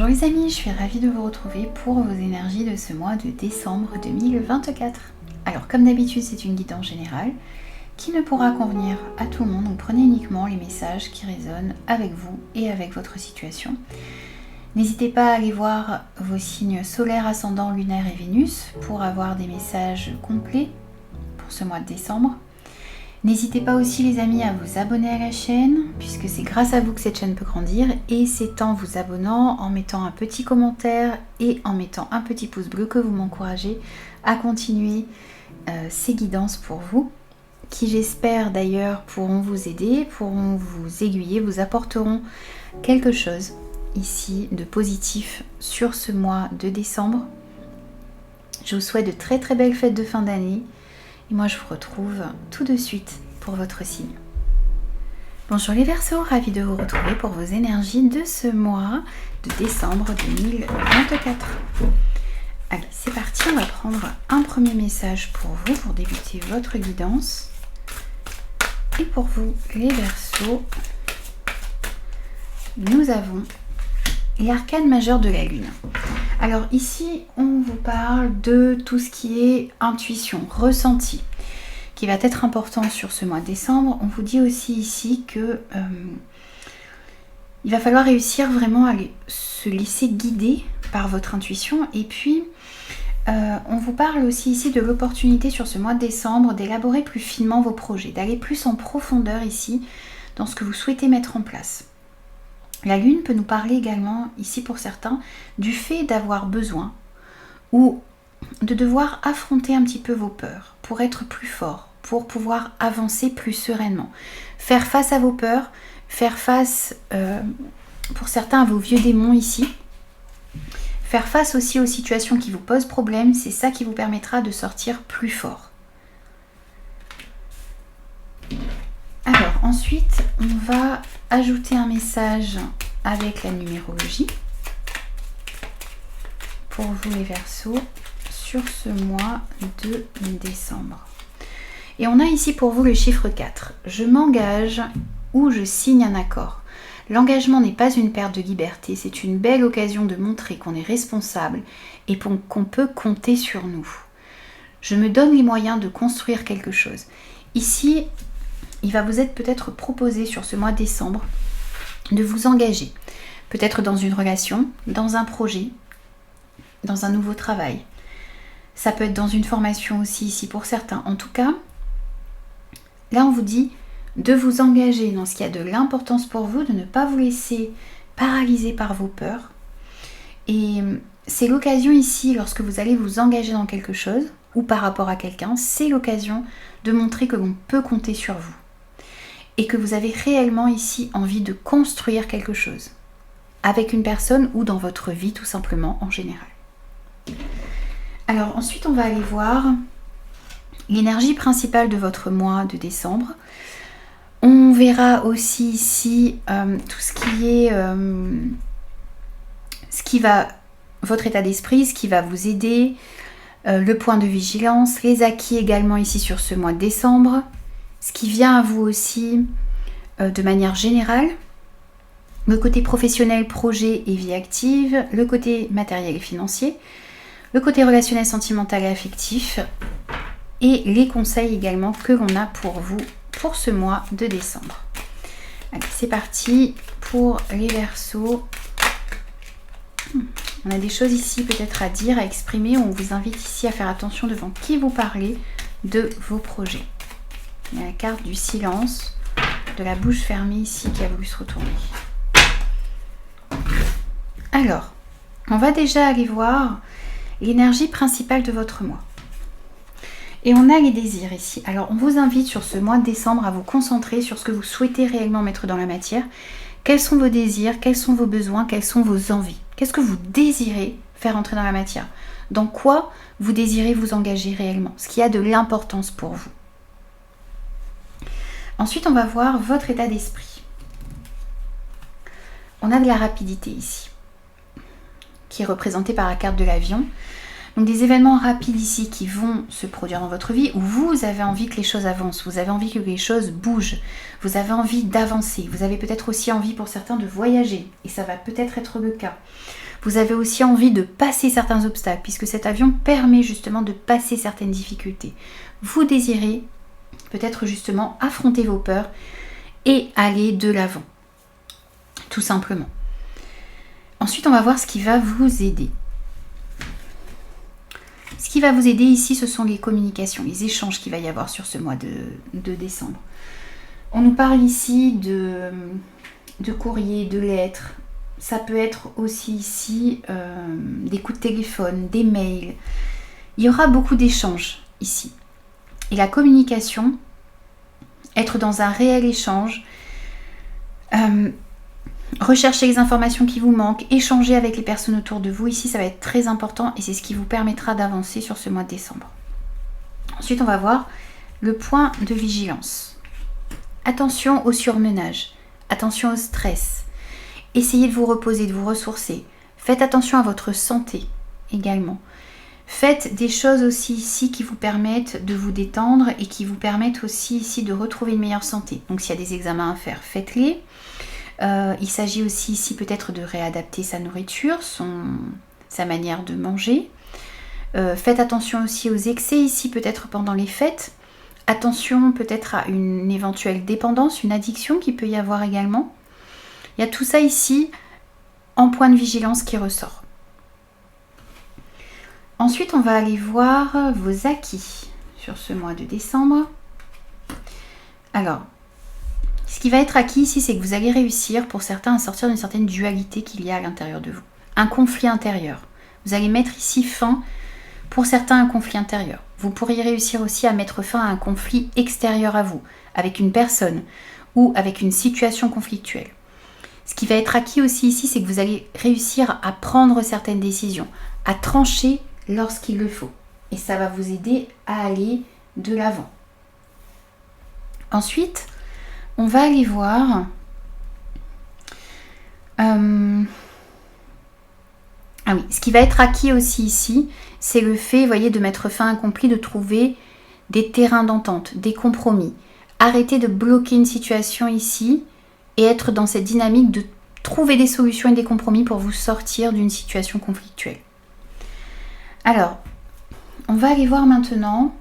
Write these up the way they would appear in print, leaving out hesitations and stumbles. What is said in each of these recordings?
Bonjour les amis, je suis ravie de vous retrouver pour vos énergies de ce mois de décembre 2024. Alors comme d'habitude c'est une guidance générale qui ne pourra convenir à tout le monde, donc prenez uniquement les messages qui résonnent avec vous et avec votre situation. N'hésitez pas à aller voir vos signes solaires, ascendant, lunaire et Vénus pour avoir des messages complets pour ce mois de décembre. N'hésitez pas aussi les amis à vous abonner à la chaîne puisque c'est grâce à vous que cette chaîne peut grandir et c'est en vous abonnant, en mettant un petit commentaire et en mettant un petit pouce bleu que vous m'encouragez à continuer ces guidances pour vous qui j'espère d'ailleurs pourront vous aider, pourront vous aiguiller, vous apporteront quelque chose ici de positif sur ce mois de décembre. Je vous souhaite de très très belles fêtes de fin d'année. Et moi je vous retrouve tout de suite pour votre signe. Bonjour les Verseaux, ravie de vous retrouver pour vos énergies de ce mois de décembre 2024. Allez, c'est parti, on va prendre un premier message pour vous pour débuter votre guidance. Et pour vous les Verseaux, nous avons l'arcane majeur de la lune. Alors ici, on vous parle de tout ce qui est intuition, ressenti, qui va être important sur ce mois de décembre. On vous dit aussi ici que il va falloir réussir vraiment à se laisser guider par votre intuition. Et puis, on vous parle aussi ici de l'opportunité sur ce mois de décembre d'élaborer plus finement vos projets, d'aller plus en profondeur ici dans ce que vous souhaitez mettre en place. La lune peut nous parler également, ici pour certains, du fait d'avoir besoin ou de devoir affronter un petit peu vos peurs pour être plus fort, pour pouvoir avancer plus sereinement. Faire face à vos peurs, faire face pour certains à vos vieux démons ici. Faire face aussi aux situations qui vous posent problème, c'est ça qui vous permettra de sortir plus fort. Alors ensuite, on va ajouter un message avec la numérologie pour vous les Verseaux sur ce mois de décembre. Et on a ici pour vous le chiffre 4. Je m'engage ou je signe un accord. L'engagement n'est pas une perte de liberté, c'est une belle occasion de montrer qu'on est responsable et qu'on peut compter sur nous. Je me donne les moyens de construire quelque chose. Ici, il va vous être peut-être proposé sur ce mois de décembre de vous engager. Peut-être dans une relation, dans un projet, dans un nouveau travail. Ça peut être dans une formation aussi ici pour certains. En tout cas, là on vous dit de vous engager dans ce qui a de l'importance pour vous, de ne pas vous laisser paralyser par vos peurs. Et c'est l'occasion ici, lorsque vous allez vous engager dans quelque chose ou par rapport à quelqu'un, c'est l'occasion de montrer que l'on peut compter sur vous. Et que vous avez réellement ici envie de construire quelque chose avec une personne ou dans votre vie tout simplement en général. Alors ensuite on va aller voir l'énergie principale de votre mois de décembre. On verra aussi ici tout ce qui va votre état d'esprit, ce qui va vous aider, le point de vigilance, les acquis également ici sur ce mois de décembre. Ce qui vient à vous aussi de manière générale, le côté professionnel, projet et vie active, le côté matériel et financier, le côté relationnel, sentimental et affectif, et les conseils également que l'on a pour vous pour ce mois de décembre. Allez, c'est parti pour les Verseaux. On a des choses ici peut-être à dire, à exprimer. On vous invite ici à faire attention devant qui vous parlez de vos projets. Il y a la carte du silence, de la bouche fermée ici qui a voulu se retourner. Alors, on va déjà aller voir l'énergie principale de votre mois. Et on a les désirs ici. Alors, on vous invite sur ce mois de décembre à vous concentrer sur ce que vous souhaitez réellement mettre dans la matière. Quels sont vos désirs, quels sont vos besoins, quelles sont vos envies? Qu'est-ce que vous désirez faire entrer dans la matière? Dans quoi vous désirez vous engager réellement? Ce qui a de l'importance pour vous. Ensuite, on va voir votre état d'esprit. On a de la rapidité ici, qui est représentée par la carte de l'avion. Donc des événements rapides ici qui vont se produire dans votre vie où vous avez envie que les choses avancent, vous avez envie que les choses bougent, vous avez envie d'avancer, vous avez peut-être aussi envie pour certains de voyager, et ça va peut-être être le cas. Vous avez aussi envie de passer certains obstacles, puisque cet avion permet justement de passer certaines difficultés. Vous désirez peut-être justement affronter vos peurs et aller de l'avant, tout simplement. Ensuite, on va voir ce qui va vous aider. Ce qui va vous aider ici, ce sont les communications, les échanges qu'il va y avoir sur ce mois de décembre. On nous parle ici de courriers, de lettres. Ça peut être aussi ici des coups de téléphone, des mails. Il y aura beaucoup d'échanges ici. Et la communication, être dans un réel échange, rechercher les informations qui vous manquent, échanger avec les personnes autour de vous. Ici, ça va être très important et c'est ce qui vous permettra d'avancer sur ce mois de décembre. Ensuite, on va voir le point de vigilance. Attention au surmenage, attention au stress. Essayez de vous reposer, de vous ressourcer. Faites attention à votre santé également. Faites des choses aussi ici qui vous permettent de vous détendre et qui vous permettent aussi ici de retrouver une meilleure santé. Donc s'il y a des examens à faire, faites-les. Il s'agit aussi ici peut-être de réadapter sa nourriture, sa manière de manger. Faites attention aussi aux excès ici peut-être pendant les fêtes. Attention peut-être à une éventuelle dépendance, une addiction qui peut y avoir également. Il y a tout ça ici en point de vigilance qui ressort. Ensuite, on va aller voir vos acquis sur ce mois de décembre. Alors, ce qui va être acquis ici, c'est que vous allez réussir pour certains à sortir d'une certaine dualité qu'il y a à l'intérieur de vous. Un conflit intérieur. Vous allez mettre ici fin, pour certains, un conflit intérieur. Vous pourriez réussir aussi à mettre fin à un conflit extérieur à vous, avec une personne ou avec une situation conflictuelle. Ce qui va être acquis aussi ici, c'est que vous allez réussir à prendre certaines décisions, à trancher lorsqu'il le faut. Et ça va vous aider à aller de l'avant. Ensuite, on va aller voir ce qui va être acquis aussi ici, c'est le fait, vous voyez, de mettre fin à un conflit, de trouver des terrains d'entente, des compromis. Arrêtez de bloquer une situation ici et être dans cette dynamique de trouver des solutions et des compromis pour vous sortir d'une situation conflictuelle. Alors, on va aller voir maintenant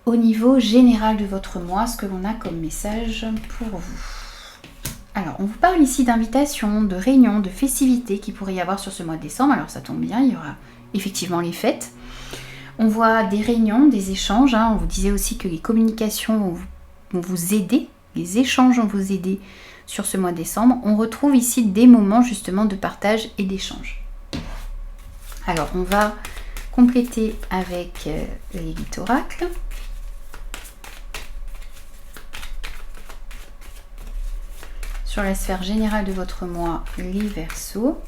au niveau général de votre mois ce que l'on a comme message pour vous. Alors, on vous parle ici d'invitations, de réunions, de festivités qu'il pourrait y avoir sur ce mois de décembre. Alors, ça tombe bien, il y aura effectivement les fêtes. On voit des réunions, des échanges. On vous disait aussi que les communications vont vous aider, les échanges vont vous aider sur ce mois de décembre. On retrouve ici des moments justement de partage et d'échange. Alors, on va compléter avec les 8 oracles. Sur la sphère générale de votre mois, les Verseaux.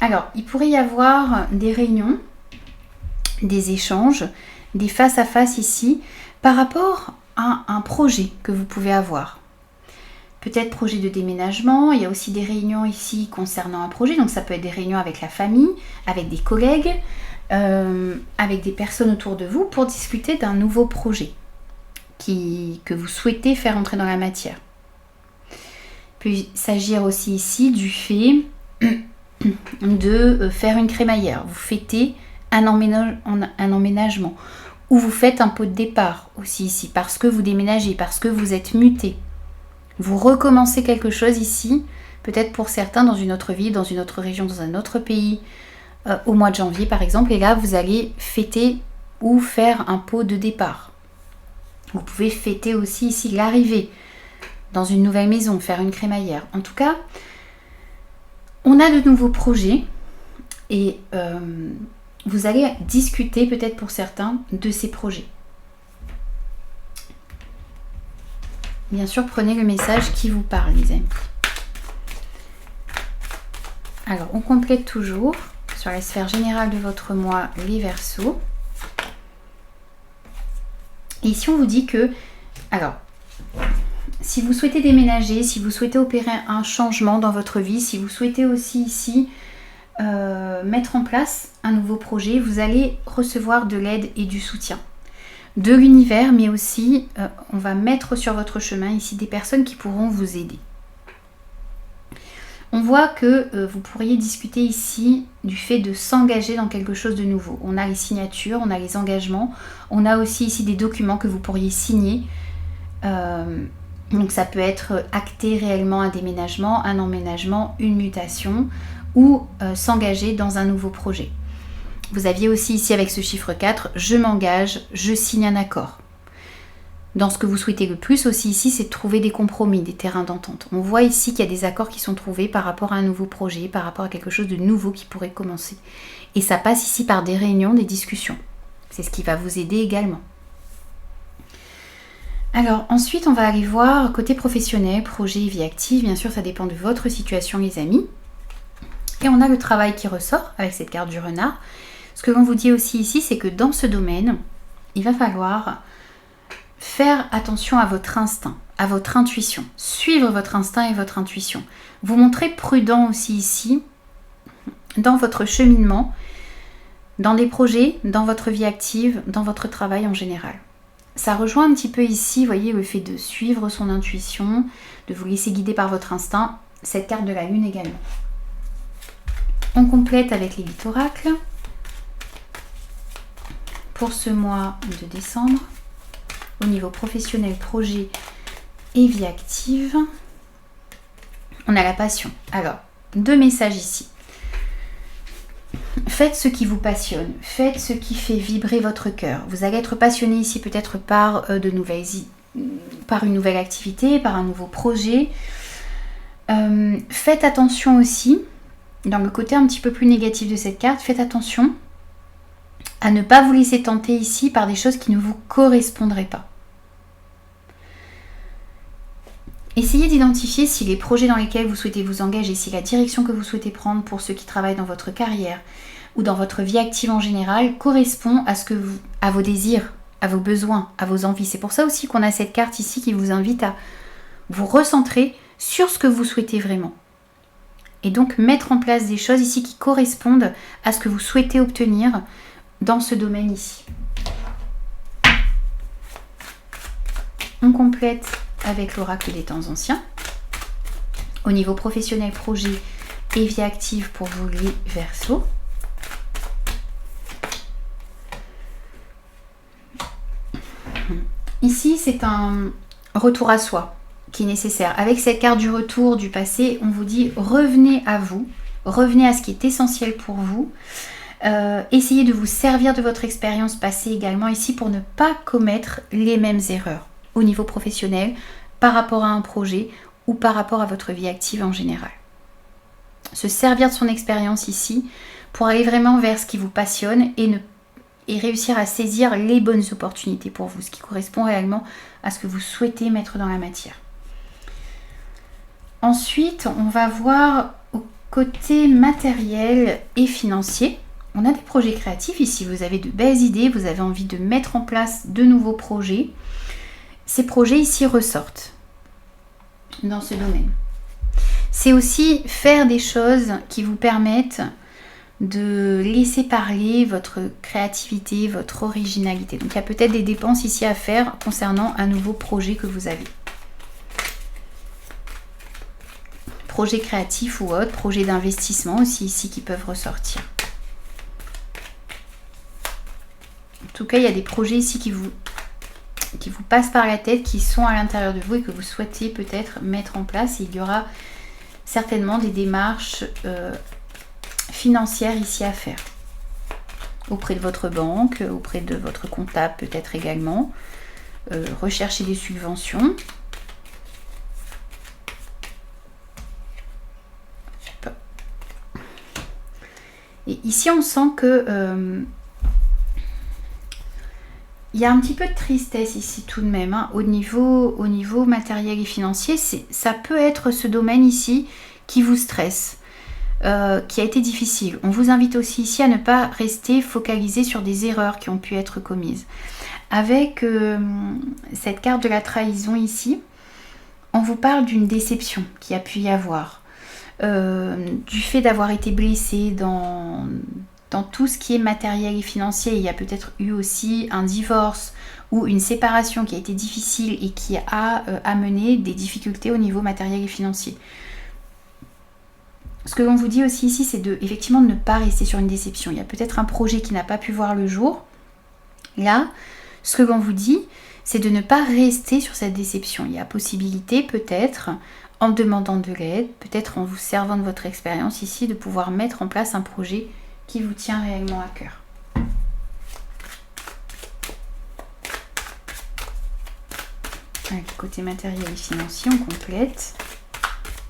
Alors, il pourrait y avoir des réunions, des échanges, des face-à-face ici, par rapport à un projet que vous pouvez avoir. Peut-être projet de déménagement, il y a aussi des réunions ici concernant un projet, donc ça peut être des réunions avec la famille, avec des collègues, avec des personnes autour de vous pour discuter d'un nouveau projet que vous souhaitez faire entrer dans la matière. Il peut s'agir aussi ici du fait de faire une crémaillère. Vous fêtez un emménagement ou vous faites un pot de départ aussi ici parce que vous déménagez, parce que vous êtes muté. Vous recommencez quelque chose ici, peut-être pour certains dans une autre ville, dans une autre région, dans un autre pays, au mois de janvier par exemple, et là vous allez fêter ou faire un pot de départ. Vous pouvez fêter aussi ici l'arrivée dans une nouvelle maison, faire une crémaillère. En tout cas, on a de nouveaux projets et vous allez discuter peut-être pour certains de ces projets. Bien sûr, prenez le message qui vous parle, les amis. Alors, on complète toujours sur la sphère générale de votre mois, les Verseaux. Et ici, on vous dit que, alors, si vous souhaitez déménager, si vous souhaitez opérer un changement dans votre vie, si vous souhaitez aussi ici mettre en place un nouveau projet, vous allez recevoir de l'aide et du soutien de l'univers, mais aussi on va mettre sur votre chemin ici des personnes qui pourront vous aider. On voit que vous pourriez discuter ici du fait de s'engager dans quelque chose de nouveau. On a les signatures, on a les engagements, on a aussi ici des documents que vous pourriez signer. Donc ça peut être acter réellement un déménagement, un emménagement, une mutation ou s'engager dans un nouveau projet. Vous aviez aussi ici avec ce chiffre 4, je m'engage, je signe un accord. Dans ce que vous souhaitez le plus aussi ici, c'est de trouver des compromis, des terrains d'entente. On voit ici qu'il y a des accords qui sont trouvés par rapport à un nouveau projet, par rapport à quelque chose de nouveau qui pourrait commencer. Et ça passe ici par des réunions, des discussions. C'est ce qui va vous aider également. Alors ensuite, on va aller voir côté professionnel, projet et vie active. Bien sûr, ça dépend de votre situation, les amis. Et on a le travail qui ressort avec cette carte du renard. Ce que l'on vous dit aussi ici, c'est que dans ce domaine, il va falloir faire attention à votre instinct, à votre intuition. Suivre votre instinct et votre intuition. Vous montrez prudent aussi ici dans votre cheminement, dans des projets, dans votre vie active, dans votre travail en général. Ça rejoint un petit peu ici, vous voyez, le fait de suivre son intuition, de vous laisser guider par votre instinct. Cette carte de la lune également. On complète avec les 8 oracles pour ce mois de décembre. Au niveau professionnel, projet et vie active, on a la passion. Alors, 2 messages ici. Faites ce qui vous passionne, faites ce qui fait vibrer votre cœur. Vous allez être passionné ici peut-être par par une nouvelle activité, par un nouveau projet. Faites attention aussi, dans le côté un petit peu plus négatif de cette carte, faites attention à ne pas vous laisser tenter ici par des choses qui ne vous correspondraient pas. Essayez d'identifier si les projets dans lesquels vous souhaitez vous engager, si la direction que vous souhaitez prendre pour ceux qui travaillent dans votre carrière ou dans votre vie active en général correspond à vos désirs, à vos besoins, à vos envies. C'est pour ça aussi qu'on a cette carte ici qui vous invite à vous recentrer sur ce que vous souhaitez vraiment. Et donc mettre en place des choses ici qui correspondent à ce que vous souhaitez obtenir dans ce domaine ici. On complète avec l'oracle des temps anciens. Au niveau professionnel, projet et vie active pour vous les Verseaux. Ici, c'est un retour à soi qui est nécessaire. Avec cette carte du retour du passé, on vous dit revenez à vous, revenez à ce qui est essentiel pour vous. Essayez de vous servir de votre expérience passée également ici pour ne pas commettre les mêmes erreurs au niveau professionnel, par rapport à un projet ou par rapport à votre vie active en général. Se servir de son expérience ici pour aller vraiment vers ce qui vous passionne et réussir à saisir les bonnes opportunités pour vous, ce qui correspond réellement à ce que vous souhaitez mettre dans la matière. Ensuite, on va voir au côté matériel et financier. On a des projets créatifs ici, vous avez de belles idées, vous avez envie de mettre en place de nouveaux projets. Ces projets ici ressortent dans ce domaine. C'est aussi faire des choses qui vous permettent de laisser parler votre créativité, votre originalité. Donc il y a peut-être des dépenses ici à faire concernant un nouveau projet que vous avez. Projet créatif ou autre, projet d'investissement aussi ici qui peuvent ressortir. En tout cas, il y a des projets ici qui vous passent par la tête, qui sont à l'intérieur de vous et que vous souhaitez peut-être mettre en place. Et il y aura certainement des démarches financières ici à faire. Auprès de votre banque, auprès de votre comptable peut-être également. Rechercher des subventions. Et ici, on sent que il y a un petit peu de tristesse ici tout de même, hein, au niveau matériel et financier. Ça peut être ce domaine ici qui vous stresse, qui a été difficile. On vous invite aussi ici à ne pas rester focalisé sur des erreurs qui ont pu être commises. Avec cette carte de la trahison ici, on vous parle d'une déception qui a pu y avoir, du fait d'avoir été blessé dans tout ce qui est matériel et financier. Il y a peut-être eu aussi un divorce ou une séparation qui a été difficile et qui a amené des difficultés au niveau matériel et financier. ce que l'on vous dit aussi ici, c'est effectivement de ne pas rester sur une déception. Il y a peut-être un projet qui n'a pas pu voir le jour. Là, ce que l'on vous dit, c'est de ne pas rester sur cette déception. Il y a possibilité peut-être, en demandant de l'aide, peut-être en vous servant de votre expérience ici, de pouvoir mettre en place un projet qui vous tient réellement à cœur. Allez, côté matériel et financier, on complète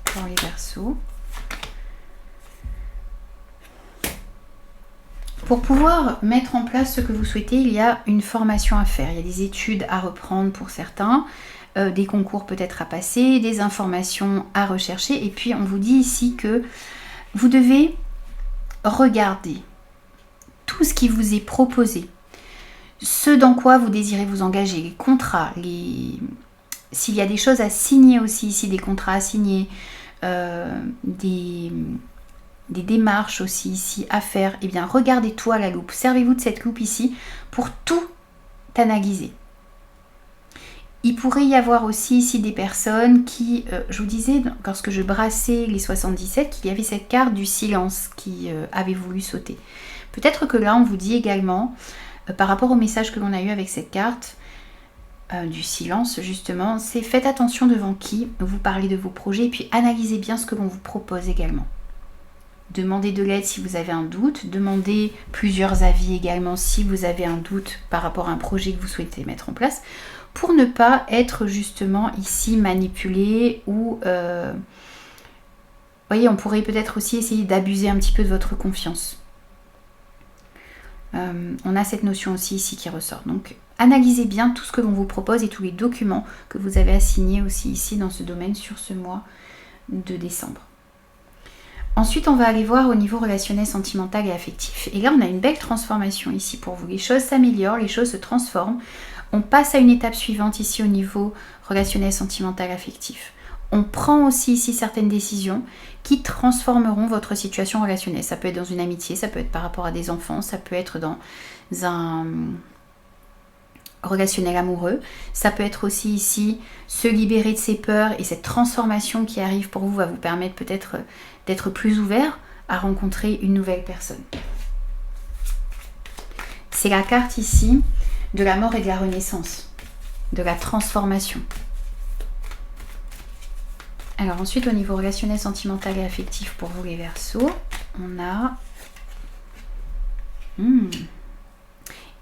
pour les Verseaux. Pour pouvoir mettre en place ce que vous souhaitez, il y a une formation à faire. Il y a des études à reprendre pour certains, des concours peut-être à passer, des informations à rechercher. Et puis on vous dit ici que vous devez regarder tout ce qui vous est proposé, ce dans quoi vous désirez vous engager, les contrats, s'il y a des choses à signer aussi ici, des contrats à signer, des démarches aussi ici à faire, et bien regardez tout à la loupe. Servez-vous de cette loupe ici pour tout analyser. Il pourrait y avoir aussi ici des personnes qui, je vous disais, lorsque je brassais les 77, qu'il y avait cette carte du silence qui avait voulu sauter. Peut-être que là, on vous dit également, par rapport au message que l'on a eu avec cette carte, du silence justement, c'est faites attention devant qui vous parlez de vos projets et puis analysez bien ce que l'on vous propose également. Demandez de l'aide si vous avez un doute, demandez plusieurs avis également si vous avez un doute par rapport à un projet que vous souhaitez mettre en place, pour ne pas être justement ici manipulé ou... voyez, on pourrait peut-être aussi essayer d'abuser un petit peu de votre confiance. On a cette notion aussi ici qui ressort. Donc analysez bien tout ce que l'on vous propose et tous les documents que vous avez à signer aussi ici dans ce domaine sur ce mois de décembre. Ensuite, on va aller voir au niveau relationnel, sentimental et affectif. Et là, on a une belle transformation ici pour vous. Les choses s'améliorent, les choses se transforment. On passe à une étape suivante ici au niveau relationnel, sentimental, affectif. On prend aussi ici certaines décisions qui transformeront votre situation relationnelle. Ça peut être dans une amitié, ça peut être par rapport à des enfants, ça peut être dans un relationnel amoureux. Ça peut être aussi ici se libérer de ses peurs et cette transformation qui arrive pour vous va vous permettre peut-être d'être plus ouvert à rencontrer une nouvelle personne. C'est la carte ici de la mort et de la renaissance, de la transformation. Alors ensuite au niveau relationnel, sentimental et affectif pour vous les Verseaux, on a...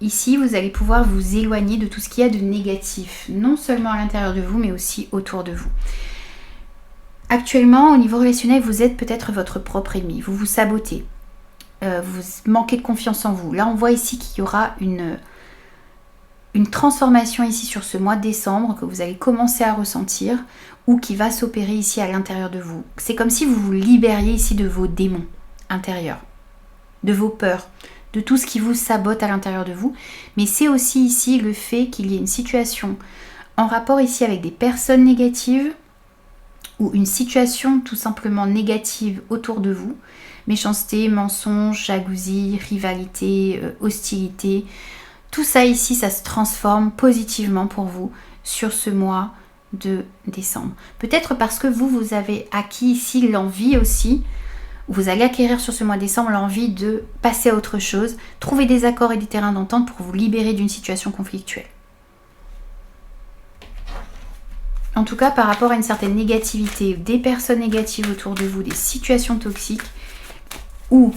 Ici, vous allez pouvoir vous éloigner de tout ce qu'il y a de négatif, non seulement à l'intérieur de vous, mais aussi autour de vous. Actuellement, au niveau relationnel, vous êtes peut-être votre propre ennemi, vous vous sabotez, vous manquez de confiance en vous. Là, on voit ici qu'il y aura une transformation ici sur ce mois de décembre que vous allez commencer à ressentir ou qui va s'opérer ici à l'intérieur de vous. C'est comme si vous vous libériez ici de vos démons intérieurs, de vos peurs, de tout ce qui vous sabote à l'intérieur de vous. Mais c'est aussi ici le fait qu'il y ait une situation en rapport ici avec des personnes négatives ou une situation tout simplement négative autour de vous. Méchanceté, mensonge, jalousie, rivalité, hostilité. Tout ça ici, ça se transforme positivement pour vous sur ce mois de décembre. Peut-être parce que vous avez acquis ici l'envie aussi, vous allez acquérir sur ce mois de décembre l'envie de passer à autre chose, trouver des accords et des terrains d'entente pour vous libérer d'une situation conflictuelle. En tout cas, par rapport à une certaine négativité, des personnes négatives autour de vous, des situations toxiques ou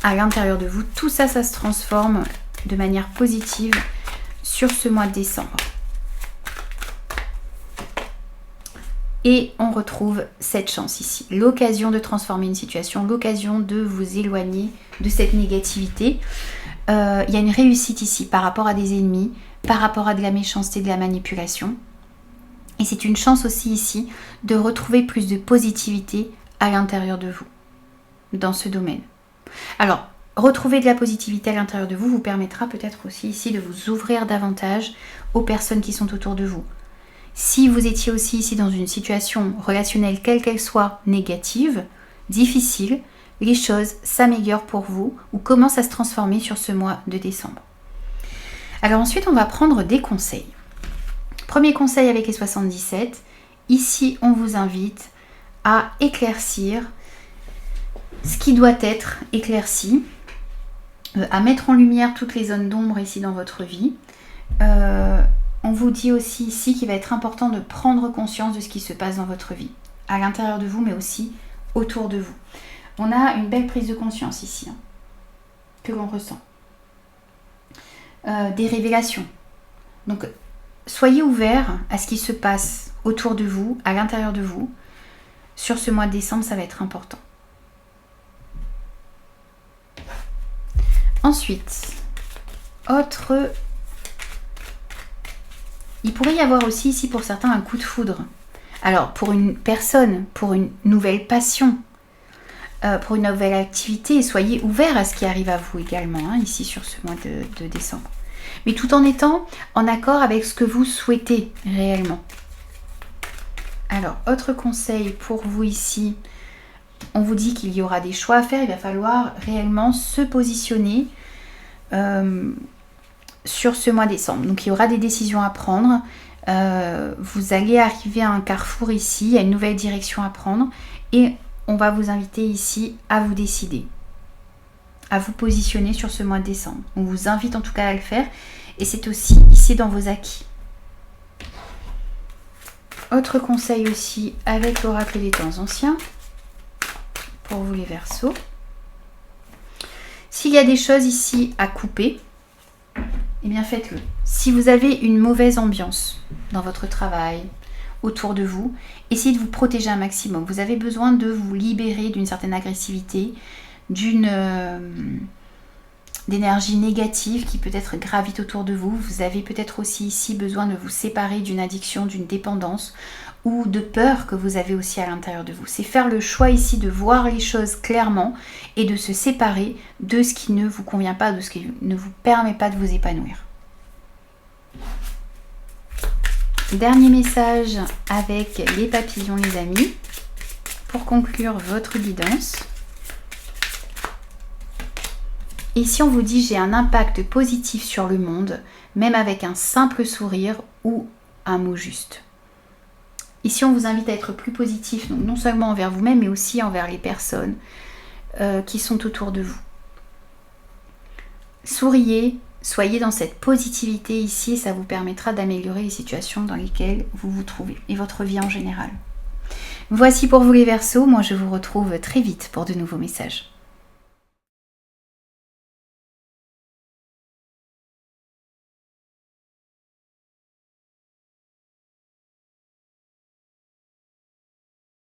à l'intérieur de vous, tout ça, ça se transforme de manière positive sur ce mois de décembre. Et on retrouve cette chance ici, l'occasion de transformer une situation, l'occasion de vous éloigner de cette négativité. Il y a une réussite ici par rapport à des ennemis, par rapport à de la méchanceté, de la manipulation. Et c'est une chance aussi ici de retrouver plus de positivité à l'intérieur de vous, dans ce domaine. Alors, retrouver de la positivité à l'intérieur de vous vous permettra peut-être aussi ici de vous ouvrir davantage aux personnes qui sont autour de vous. Si vous étiez aussi ici dans une situation relationnelle, quelle qu'elle soit, négative, difficile, les choses s'améliorent pour vous ou commencent à se transformer sur ce mois de décembre. Alors ensuite, on va prendre des conseils. Premier conseil avec les 77, ici on vous invite à éclaircir ce qui doit être éclairci, à mettre en lumière toutes les zones d'ombre ici dans votre vie. On vous dit aussi ici qu'il va être important de prendre conscience de ce qui se passe dans votre vie, à l'intérieur de vous, mais aussi autour de vous. On a une belle prise de conscience ici, que l'on ressent. Des révélations. Donc, soyez ouverts à ce qui se passe autour de vous, à l'intérieur de vous. Sur ce mois de décembre, ça va être important. Ensuite, il pourrait y avoir aussi ici pour certains un coup de foudre. Alors pour une personne, pour une nouvelle passion, pour une nouvelle activité, soyez ouverts à ce qui arrive à vous également, ici sur ce mois de décembre. Mais tout en étant en accord avec ce que vous souhaitez réellement. Alors, autre conseil pour vous ici, on vous dit qu'il y aura des choix à faire, il va falloir réellement se positionner sur ce mois de décembre. Donc il y aura des décisions à prendre, vous allez arriver à un carrefour ici, à une nouvelle direction à prendre et on va vous inviter ici à vous décider, à vous positionner sur ce mois de décembre. On vous invite en tout cas à le faire et c'est aussi ici dans vos acquis. Autre conseil aussi avec l'oracle des temps anciens, pour vous les Verseaux. S'il y a des choses ici à couper, eh bien faites-le. Si vous avez une mauvaise ambiance dans votre travail, autour de vous, essayez de vous protéger un maximum. Vous avez besoin de vous libérer d'une certaine agressivité, d'énergie négative qui peut-être gravite autour de vous. Vous avez peut-être aussi ici besoin de vous séparer d'une addiction, d'une dépendance ou de peur que vous avez aussi à l'intérieur de vous. C'est faire le choix ici de voir les choses clairement et de se séparer de ce qui ne vous convient pas, de ce qui ne vous permet pas de vous épanouir. Dernier message avec les papillons, les amis, pour conclure votre guidance. Ici, on vous dit j'ai un impact positif sur le monde, même avec un simple sourire ou un mot juste. Ici, on vous invite à être plus positif, donc non seulement envers vous-même, mais aussi envers les personnes qui sont autour de vous. Souriez, soyez dans cette positivité ici, ça vous permettra d'améliorer les situations dans lesquelles vous vous trouvez et votre vie en général. Voici pour vous les Verseaux, moi je vous retrouve très vite pour de nouveaux messages.